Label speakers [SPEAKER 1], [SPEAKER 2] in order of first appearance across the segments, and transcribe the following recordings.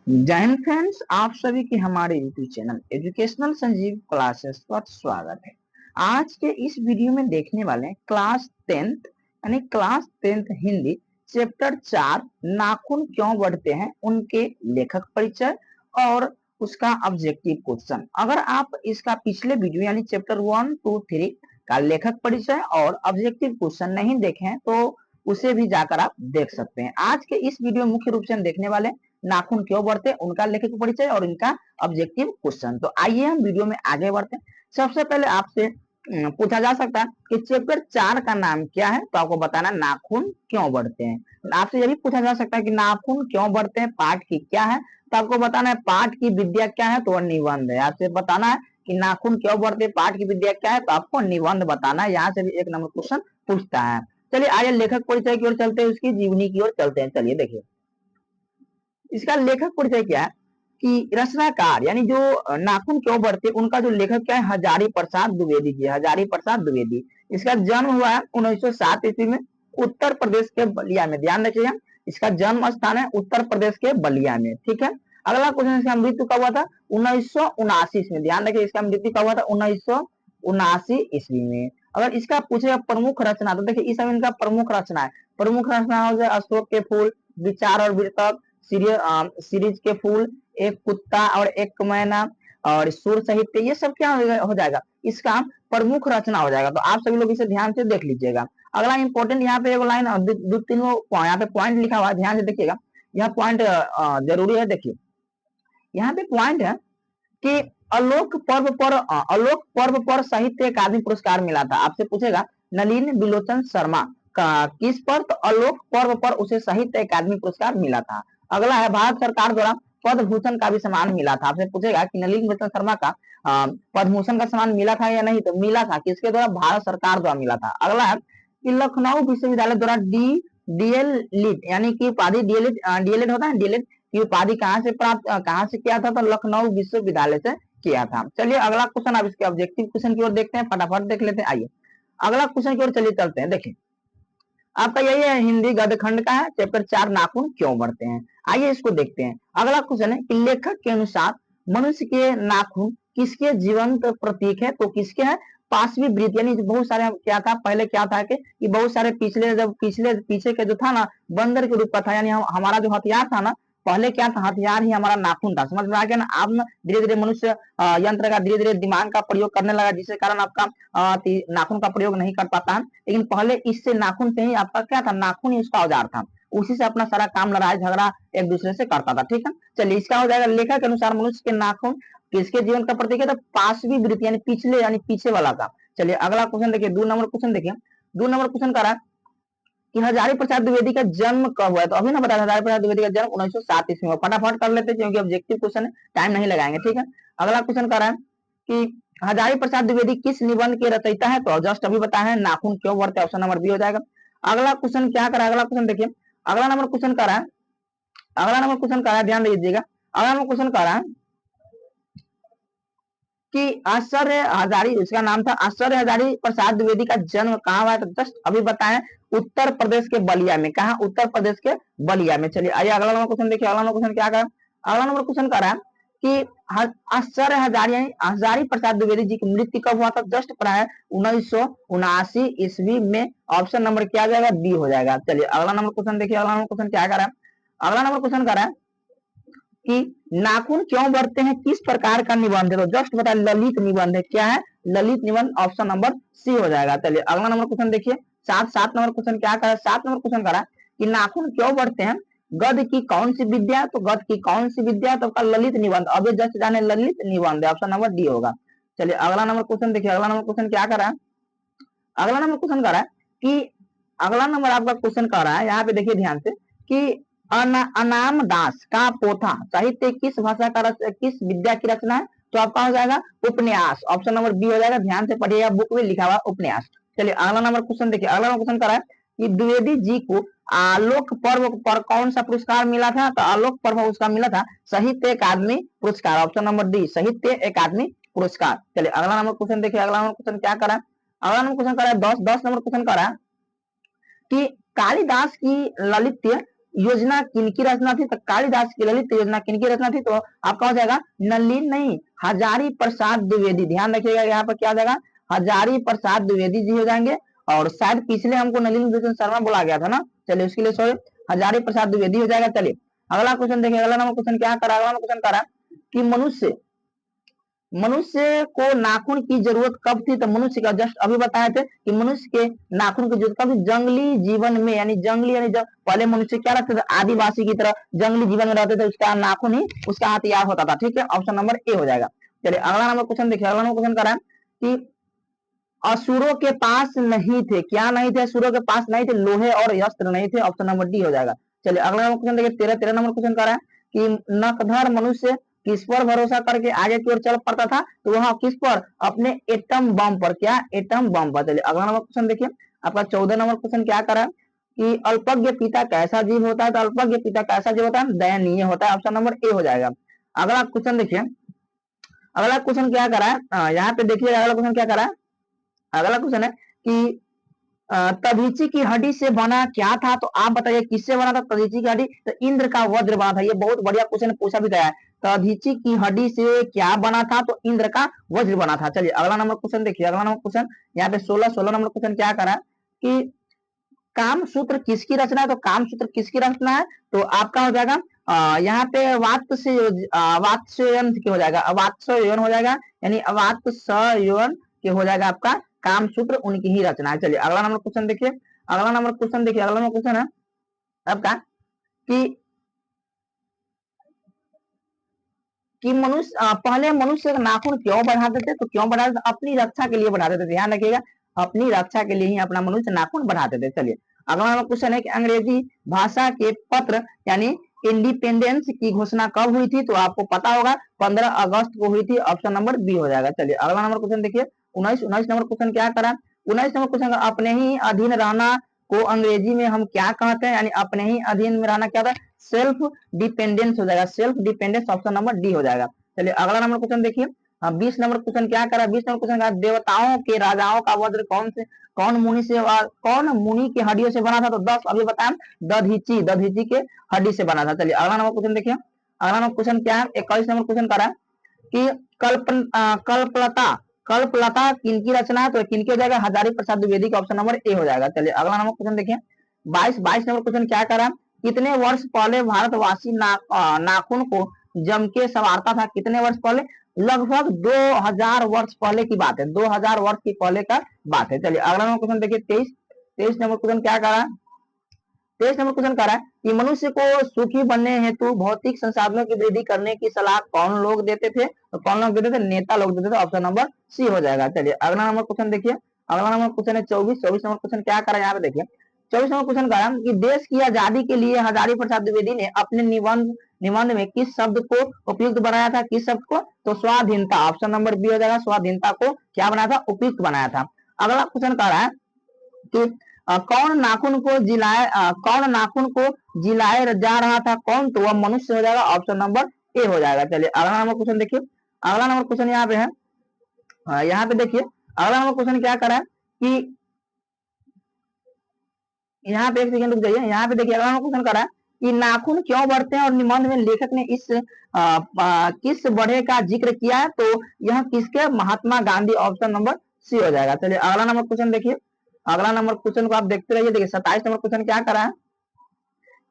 [SPEAKER 1] जय हिंद फ्रेंड्स, आप सभी की हमारे YouTube channel educational Sanjeev classes पर स्वागत है। आज के इस वीडियो में देखने वाले हैं क्लास 10th यानी क्लास 10th हिंदी चैप्टर 4 नाखून क्यों बढ़ते हैं उनके लेखक परिचय और उसका ऑब्जेक्टिव क्वेश्चन। अगर आप इसका पिछले वीडियो यानी चैप्टर 1, 2, 3 का लेखक परिचय और ऑब्जेक्टिव क्वेश्चन नहीं देखे हैं तो उसे भी जाकर आप देख सकते हैं। आज के इस वीडियो में मुख्य रूप से हम देखने वाले नाखून क्यों बढ़ते हैं उनका लेखक परिचय और इनका ऑब्जेक्टिव क्वेश्चन। तो आइए हम वीडियो में आगे बढ़ते हैं। सबसे पहले आपसे पूछा जा सकता है कि चैप्टर 4 का नाम क्या है, तो आपको बताना नाखून क्यों बढ़ते हैं। आपसे यह भी पूछा जा सकता है कि नाखून क्यों बढ़ते हैं पाठ की क्या है, तो आपको बताना है पाठ की विद्या क्या है, तो वह निबंध है। आपसे बताना है कि नाखून क्यों बढ़ते हैं पाठ की विद्या क्या है, तो आपको निबंध बताना है। यहाँ से भी 1 नंबर क्वेश्चन पूछता है। चलिए आइए लेखक परिचय की ओर चलते हैं, उसकी जीवनी की ओर चलते हैं। चलिए देखिए इसका लेखक परिचय क्या है कि रचनाकार यानी जो नाखून क्यों बढ़ते उनका जो लेखक क्या है, हजारी प्रसाद द्विवेदी जी। हजारी प्रसाद द्विवेदी, इसका जन्म हुआ है 1907 ईस्वी में उत्तर प्रदेश के बलिया में। ध्यान रखिएगा, इसका जन्म स्थान है उत्तर प्रदेश के बलिया में। ठीक है। अगला क्वेश्चन, इसका मृत्यु कब हुआ था? 1979 में। ध्यान रखिए, इसका मृत्यु कब हुआ था? 1979 ईस्वी में। अगर इसका पूछेगा प्रमुख रचना, तो देखिए इस समय इनका प्रमुख रचना है। प्रमुख रचना हो जाए अशोक के फूल, विचार और वीरतक, सीरीज के फूल, एक कुत्ता और एक मैना और सुर साहित्य, ये सब क्या हो जाएगा? इसका प्रमुख रचना हो जाएगा। तो आप सभी लोग इसे ध्यान से देख लीजिएगा। अगला इंपॉर्टेंट यहाँ पे एक लाइन दो तीन यहाँ पे पॉइंट लिखा हुआ है, ध्यान से देखिएगा। यह पॉइंट जरूरी है। देखिए यहाँ पे पॉइंट है कि आलोक पर्व पर साहित्य अकादमी पुरस्कार मिला था। आपसे पूछेगा नलिन बिलोचन शर्मा का किस पर, तो आलोक पर्व पर उसे साहित्य अकादमी पुरस्कार मिला था। अगला है भारत सरकार द्वारा पद्म भूषण का भी सम्मान मिला था। आपसे पूछेगा कि नलिन बिलोचन शर्मा का पद्म भूषण का सम्मान मिला था या नहीं, तो मिला था। किसके द्वारा? भारत सरकार द्वारा मिला था। अगला है कि लखनऊ विश्वविद्यालय द्वारा डीएल लीट यानी कि उपाधि डीएलएड होता है, डीएलएड की उपाधि कहाँ से किया था? तो लखनऊ विश्वविद्यालय से किया था। चलिए अगला क्वेश्चन, अब इसके ऑब्जेक्टिव क्वेश्चन की ओर देखते हैं, फटाफट देख लेते हैं। आइए अगला क्वेश्चन की ओर चलिए चलते हैं। देखिए आपका यही है, हिंदी गद्य खंड का है, चैप्टर 4 नाखून क्यों बढ़ते हैं। आइए इसको देखते हैं। अगला क्वेश्चन है कि लेखक के अनुसार मनुष्य के नाखून किसके जीवंत प्रतीक है, तो किसके है? पांचवी वृत्ति यानी बहुत सारे क्या था पहले, क्या था कि बहुत सारे पीछे के जो था ना बंदर के रूप का था, यानी हमारा जो हथियार था ना पहले क्या था, हथियार ही हमारा नाखून था। समझ में आ गया ना? अब धीरे धीरे मनुष्य यंत्र का धीरे धीरे दिमाग का प्रयोग करने लगा, जिसके कारण आपका नाखून का प्रयोग नहीं कर पाता है। लेकिन पहले इससे नाखून से ही आपका क्या था, नाखून ही उसका औजार था, उसी से अपना सारा काम, लड़ाई झगड़ा एक दूसरे से करता था। ठीक है। चलिए इसका हो जाएगा लेखक के अनुसार मनुष्य के नाखून किसके जीवन का प्रतीक है, तो पांचवी वृत्ति यानी पिछले यानी पीछे वाला का। चलिए अगला क्वेश्चन देखिए, 2 नंबर क्वेश्चन देखिए। 2 नंबर क्वेश्चन कर रहा है कि हजारी प्रसाद द्विवेदी का जन्म कब हुआ है, तो अभी ना बताया हजारी प्रसाद द्विवेदी का जन्म 1907 ईस्वी में। फटाफट कर लेते हैं क्योंकि ऑब्जेक्टिव क्वेश्चन है, टाइम नहीं लगाएंगे। ठीक है। अगला क्वेश्चन कर रहा है कि हजारी प्रसाद द्विवेदी किस निबंध के रचयिता है, तो जस्ट अभी बताया है नाखून क्यों बढ़ते, ऑप्शन नंबर बी हो जाएगा। अगला क्वेश्चन क्या करा, अगला क्वेश्चन देखिए। अगला नंबर क्वेश्चन कर रहा है, अगला नंबर क्वेश्चन कर रहा है, ध्यान दीजिएगा। अगला नंबर क्वेश्चन कर रहा है कि आश्चर्य हजारी, उसका नाम था आश्चर्य हजारी प्रसाद द्विवेदी का जन्म कहाँ हुआ है, तो जस्ट अभी बताएं उत्तर प्रदेश के बलिया में। कहा? उत्तर प्रदेश के बलिया में। चलिए आइए अगला नंबर क्वेश्चन देखिए। अगला नंबर क्वेश्चन क्या कहा? अगला नंबर क्वेश्चन कर रहा है कि आश्चर्य हजारी हजारी प्रसाद द्विवेदी जी की मृत्यु कब हुआ था, जस्ट पढ़ा है 1979 ईस्वी में। ऑप्शन नंबर क्या जाएगा? बी हो जाएगा। चलिए अगला नंबर क्वेश्चन देखिए। अगला नंबर क्वेश्चन क्या कर रहा है? अगला नंबर क्वेश्चन कर रहा है कि नाखून क्यों बढ़ते हैं किस प्रकार का निबंध है, तो जस्ट बता ललित निबंध है। क्या है? ललित निबंध, ऑप्शन नंबर सी हो जाएगा। चलिए अगला नंबर क्वेश्चन देखिए। 7 नंबर क्वेश्चन क्या करा? 7 नंबर क्वेश्चन करा कि नाखून क्यों बढ़ते हैं गद्य की कौन सी विद्या, तो गद्य की कौन सी विद्या, तो ललित निबंध। अभी जस्ट जाने ललित निबंध है, ऑप्शन नंबर डी होगा। चलिए अगला नंबर क्वेश्चन देखिए। अगला नंबर क्वेश्चन क्या करा? अगला नंबर क्वेश्चन कर रहा है कि अगला नंबर आपका क्वेश्चन कर रहा है, यहाँ पे देखिए ध्यान से कि अनाम दास का पोथा साहित्य किस भाषा का किस विद्या की रचना है, तो आपका हो जाएगा उपन्यास। ऑप्शन नंबर बी हो जाएगा। ध्यान से पढ़िएगा, बुक में लिखा हुआ उपन्यास। चलिए अगला नंबर क्वेश्चन देखिए। अगला नंबर क्वेश्चन कर रहा है कि द्विवेदी जी को आलोक पर्व पर कौन सा पुरस्कार मिला था, तो आलोक पर्व उसका मिला था साहित्य अकादमी पुरस्कार। ऑप्शन नंबर डी साहित्य अकादमी पुरस्कार। चलिए अगला नंबर क्वेश्चन देखिए। अगला नंबर क्वेश्चन क्या करा? अगला नंबर क्वेश्चन करा 10 नंबर क्वेश्चन करा कि कालिदास की ललित्य योजना किनकी रचना थी? तो कालिदास की ललित योजना किनकी रचना थी? तो आपका हो जाएगा नलिन नहीं, हजारी प्रसाद द्विवेदी। ध्यान रखिएगा यहाँ पर क्या हो जाएगा, हजारी प्रसाद द्विवेदी जी हो जाएंगे। और शायद पिछले हमको नलिन भूषण शर्मा बोला गया था ना, चलिए उसके लिए सॉरी, हजारी प्रसाद द्विवेदी हो जाएगा। चलिए अगला क्वेश्चन देखिए, अगला नंबर क्वेश्चन क्या करा, अगला क्वेश्चन करा कि मनुष्य को नाखून की जरूरत कब थी? तो मनुष्य का जस्ट अभी बताए थे कि मनुष्य के नाखून की जरूरत कब थी? जंगली जीवन में, यानी जंगली, यानी जब पहले मनुष्य क्या रखते थे, आदिवासी की तरह जंगली जीवन में रहते थे, उसका नाखून ही उसका हथियार होता था। ठीक है, ऑप्शन नंबर ए हो जाएगा। चलिए अगला नंबर क्वेश्चन देखिए, अगला नंबर क्वेश्चन करा कि असुरों के पास नहीं थे, क्या नहीं थे? असुरों के पास नहीं थे, लोहे और अस्त्र नहीं थे। ऑप्शन नंबर डी हो जाएगा। चलिए अगला नंबर क्वेश्चन देखिए, तेरह नंबर क्वेश्चन करा कि नकधर मनुष्य किस पर भरोसा करके आगे की ओर चल पड़ता था? तो वह किस पर? अपने एटम बम पर। क्या? एटम बम पर। चलिए अगला नंबर क्वेश्चन देखिए, आपका 14 नंबर क्वेश्चन क्या करा कि अल्पज्ञ पिता कैसा जीव होता है? तो अल्पज्ञ पिता कैसा जीव होता है? दयनीय होता है। ऑप्शन नंबर ए हो जाएगा। अगला क्वेश्चन देखिए, अगला क्वेश्चन क्या करा है, यहाँ पे देखिए अगला क्वेश्चन क्या करा है, अगला क्वेश्चन है कि तधीची की हड्डी से बना क्या था? तो आप बताइए किससे बना था तधीची की हड्डी? तो इंद्र का वज्र बना था। ये बहुत बढ़िया क्वेश्चन पूछा भी गया है। तधीची की हड्डी से क्या बना था? तो इंद्र का वज्र बना था। चलिए अगला नंबर क्वेश्चन देखिए, अगला नंबर क्वेश्चन यहाँ पे 16 नंबर क्वेश्चन क्या करा कि काम सूत्र किसकी रचना है? तो काम सूत्र किसकी रचना है? तो आपका हो जाएगा यहाँ पे वात्स्ययन के हो जाएगा, वात्स्ययन हो जाएगा, यानी वात्स्ययन के हो जाएगा आपका काम सूत्र, उनकी ही रचना है। चलिए अगला नंबर क्वेश्चन देखिए, अगला नंबर क्वेश्चन देखिए, अगला नंबर क्वेश्चन है आपका कि मनुष्य पहले मनुष्य का नाखून क्यों बढ़ाते थे? तो क्यों बढ़ाते थे? अपनी रक्षा के लिए बढ़ाते थे। ध्यान रखिएगा, अपनी रक्षा के लिए ही अपना मनुष्य नाखून बढ़ाते थे। चलिए अगला क्वेश्चन है कि अंग्रेजी भाषा के पत्र यानी इंडिपेंडेंस की घोषणा कब हुई थी? तो आपको पता होगा 15 अगस्त को हुई थी। ऑप्शन नंबर बी हो जाएगा। चलिए अगला नंबर क्वेश्चन देखिए, 19 नंबर क्वेश्चन क्या करा, 19 नंबर क्वेश्चन, अपने ही अधीन रहना को अंग्रेजी में हम क्या कहते हैं? यानी अपने ही अधीन में रहना क्या होता है? सेल्फ डिपेंडेंस हो जाएगा, self dependence. Option number D हो जाएगा। चलिए अगला नंबर क्वेश्चन देखिए, 20 नंबर क्वेश्चन क्या करा, 20 नंबर क्वेश्चन का देवताओं के राजाओं का वज्र कौन मुनि से कौन मुनि की हड्डियों से बना था? तो 10 अभी बताया, दधीची के हड्डी से बना था। चलिए अगला नंबर क्वेश्चन देखिए, अगला नंबर क्वेश्चन क्या है, 21 नंबर क्वेश्चन करा कि कल्पलता कल्पलता किनकी रचना है? तो किनकी हो जाएगा? हजारी प्रसाद द्विवेदी का। ऑप्शन नंबर ए हो जाएगा। चलिए अगला नंबर क्वेश्चन देखिए, 22 नंबर क्वेश्चन क्या करा, कितने वर्ष पहले भारतवासी नाखून को जम के संवारता था? कितने वर्ष पहले? लगभग 2000 वर्ष पहले की बात है, 2000 वर्ष की पहले का बात है। चलिए अगला नंबर क्वेश्चन देखिए, 23 नंबर क्वेश्चन क्या करा, 23 नंबर क्वेश्चन करा है कि मनुष्य को सुखी बनने हेतु भौतिक संसाधनों की वृद्धि करने की सलाह कौन लोग देते थे? तो कौन लोग देते थे? नेता लोग देते थे। ऑप्शन नंबर सी हो जाएगा। चलिए अगला नंबर क्वेश्चन देखिए, अगला नंबर क्वेश्चन है 24 नंबर क्वेश्चन क्या करा, यहाँ पे देखिए 24 नंबर क्वेश्चन करा कि देश की आजादी के लिए हजारी प्रसाद द्विवेदी ने अपने निबंध में किस शब्द को उपयुक्त बनाया था? किस शब्द को? तो स्वाधीनता। ऑप्शन नंबर बी हो जाएगा, स्वाधीनता को क्या बनाया था? उपयुक्त बनाया था। अगला क्वेश्चन कह रहा है कि कौन नाखून को जिलाए जा रहा था? कौन? तो वह मनुष्य हो जाएगा। ऑप्शन नंबर ए हो जाएगा। चलिए अगला नंबर क्वेश्चन देखिए, अगला नंबर क्वेश्चन यहाँ पे है, यहाँ पे देखिए अगला नंबर क्वेश्चन क्या करा कि यहाँ पे एक सेकंड रुक जाइए, यहाँ पे देखिए अगला नंबर क्वेश्चन करा कि नाखून क्यों बढ़ते हैं और निबंध में लेखक ने इस किस बढ़े का जिक्र किया है? तो यह किसके? Mahatma Gandhi. Option number C हो जाएगा। चलिए अगला नंबर क्वेश्चन देखिए, अगला नंबर क्वेश्चन को आप देखते रहिए। देखिए 27 नंबर क्वेश्चन क्या करा है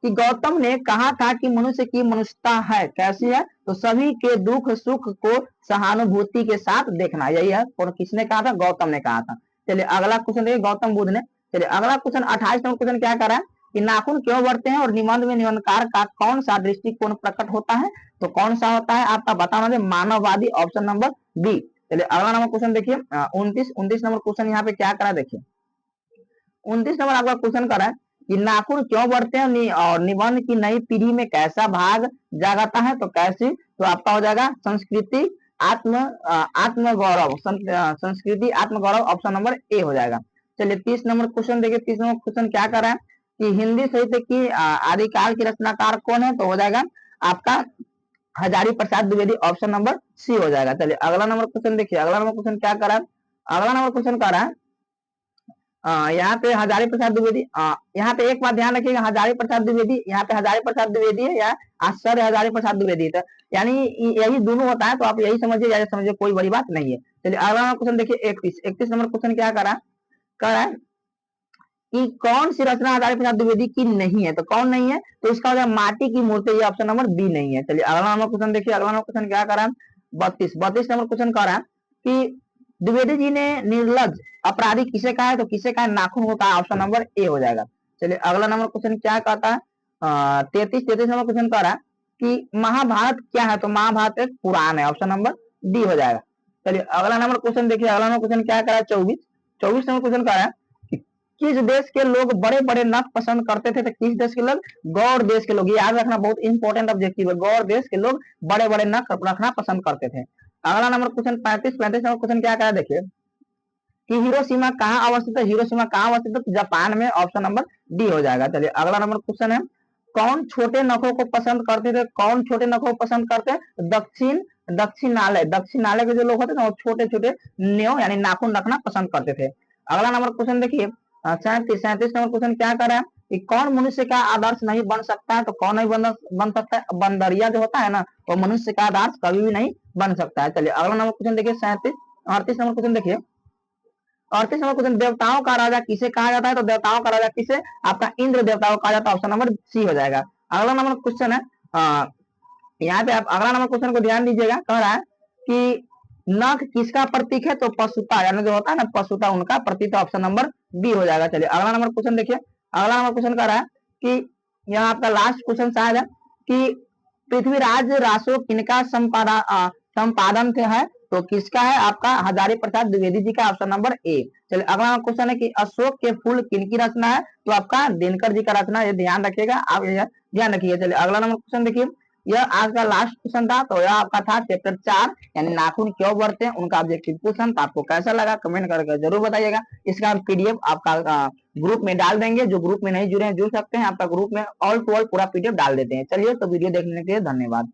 [SPEAKER 1] कि गौतम ने कहा था कि मनुष्य की मनुष्यता है कैसी है? तो सभी के दुख सुख को सहानुभूति के साथ देखना, यही है। और किसने कहा था? गौतम ने कहा था। चलिए अगला क्वेश्चन देखिए, गौतम बुद्ध ने। चलिए अगला क्वेश्चन 28 नंबर क्वेश्चन क्या करा है कि नाखून क्यों बढ़ते हैं और निबंध में निबंधकार का कौन सा दृष्टिकोण प्रकट होता है? तो कौन सा होता है आपका? बताना है, मानववादी। Option number B. चलिए अगला नंबर क्वेश्चन देखिए, 29 नंबर क्वेश्चन यहाँ पे क्या करा, देखिए 29 नंबर आपका क्वेश्चन करा है कि नाखून क्यों बढ़ते हैं और निबंध की नई पीढ़ी में कैसा भाग जागता है? तो कैसी? तो आपका हो जाएगा संस्कृति आत्मगौरव, संस्कृति आत्मगौरव। ऑप्शन नंबर ए हो जाएगा। चलिए 30 नंबर क्वेश्चन देखिए, 30 नंबर क्वेश्चन क्या कर रहा है कि हिंदी साहित्य की आदिकाल की रचनाकार कौन है? तो हो जाएगा आपका Hazari Prasad Dwivedi. Option number C हो जाएगा। चलिए अगला नंबर क्वेश्चन देखिए, अगला नंबर क्वेश्चन क्या कर रहा है, अगला नंबर क्वेश्चन कर रहा है यहाँ पे हजारी प्रसाद द्विवेदी, यहाँ पे एक बात ध्यान रखिएगा, हजारी प्रसाद द्विवेदी, यहाँ पे हजारी प्रसाद द्विवेदी है या आचार्य हजारी प्रसाद द्विवेदी है, यानी यही दोनों होता है, तो आप यही समझिए या समझिए, कोई बड़ी बात नहीं है। चलिए अगला क्वेश्चन देखिए 31 नंबर क्वेश्चन क्या करा है कि कौन सी रचना हजारी प्रसाद द्विवेदी की नहीं है, तो कौन नहीं है, तो इसका हो जाएगा माटी की मूर्ति, ये ऑप्शन नंबर बी नहीं है। चलिए अगला नंबर क्वेश्चन देखिए, अगला नंबर क्वेश्चन क्या करा 32 नंबर क्वेश्चन करा कि द्विवेदी जी ने निर्लज अपराधी किसे कहा है, तो किसे कहा है, नाखून को कहा, ऑप्शन नंबर ए हो जाएगा। चलिए अगला नंबर क्वेश्चन क्या कहता है 33 नंबर क्वेश्चन कह रहा है कि महाभारत क्या है, तो महाभारत एक पुराण है, ऑप्शन नंबर डी हो जाएगा। चलिए अगला नंबर क्वेश्चन देखिए, अगला नंबर क्वेश्चन क्या करा 24 नंबर क्वेश्चन कह रहा है किस देश के लोग बड़े बड़े नख पसंद करते थे, तो किस देश के लोग, गौड़ देश के लोग, याद रखना बहुत इंपॉर्टेंट ऑब्जेक्टिव है, गौड़ देश के लोग बड़े बड़े नख रखना पसंद करते थे। अगला नंबर क्वेश्चन 35 नंबर क्वेश्चन क्या करा देखिए कि हिरोशिमा कहाँ अवस्थित है, हिरोशिमा कहाँ अवस्थित है, जापान में, ऑप्शन नंबर डी हो जाएगा। चलिए अगला नंबर क्वेश्चन है कौन छोटे नखों को पसंद करते थे, कौन छोटे नखों को पसंद करते हैं, दक्षिणालय के जो लोग होते हैं वो छोटे छोटे न्यो यानी नाखून रखना पसंद करते थे। अगला नंबर क्वेश्चन देखिए 37 नंबर क्वेश्चन क्या कर रहा है कि कौन मनुष्य का आदर्श नहीं बन सकता है, तो कौन नहीं बन सकता है, बंदरिया जो होता है ना, वो मनुष्य का आदर्श कभी भी नहीं बन सकता है। चलिए अगला नंबर क्वेश्चन देखिए 38 नंबर क्वेश्चन देखिए 38 नंबर क्वेश्चन देवताओं का राजा किसे कहा जाता है, तो देवताओं का राजा किसे, आपका इंद्र देवता को कहा जाता है, ऑप्शन नंबर सी हो जाएगा। अगला नंबर क्वेश्चन है यहाँ पे आप अगला नंबर क्वेश्चन को ध्यान दीजिएगा, कह रहा है कि नख किसका प्रतीक है, तो पशुता यानी जो होता है ना पशुता, उनका प्रतीक, ऑप्शन नंबर बी हो जाएगा। चलिए अगला नंबर क्वेश्चन देखिए, अगला नंबर क्वेश्चन कह रहा है कि यहाँ आपका लास्ट क्वेश्चन शायद है कि पृथ्वीराज रासो किनका संपादन है, तो किसका है, आपका हजारी प्रसाद द्विवेदी जी का, ऑप्शन नंबर ए। चलिए अगला क्वेश्चन है कि अशोक के फूल किनकी रचना है, तो आपका दिनकर जी का रचना, ये ध्यान रखिएगा, आप ध्यान रखिएगा। चलिए अगला नंबर क्वेश्चन देखिए, यह आज का लास्ट क्वेश्चन था, तो यह आपका था चैप्टर 4 यानी नाखून क्यों बढ़ते हैं, उनका ऑब्जेक्टिव क्वेश्चन था। आपको कैसा लगा कमेंट करके जरूर बताइएगा। इसका पीडीएफ आपका ग्रुप में डाल देंगे, जो ग्रुप में नहीं जुड़े हैं जुड़ सकते हैं, आपका ग्रुप में ऑल टू ऑल पूरा पीडीएफ डाल देते हैं। चलिए तो वीडियो देखने के लिए धन्यवाद।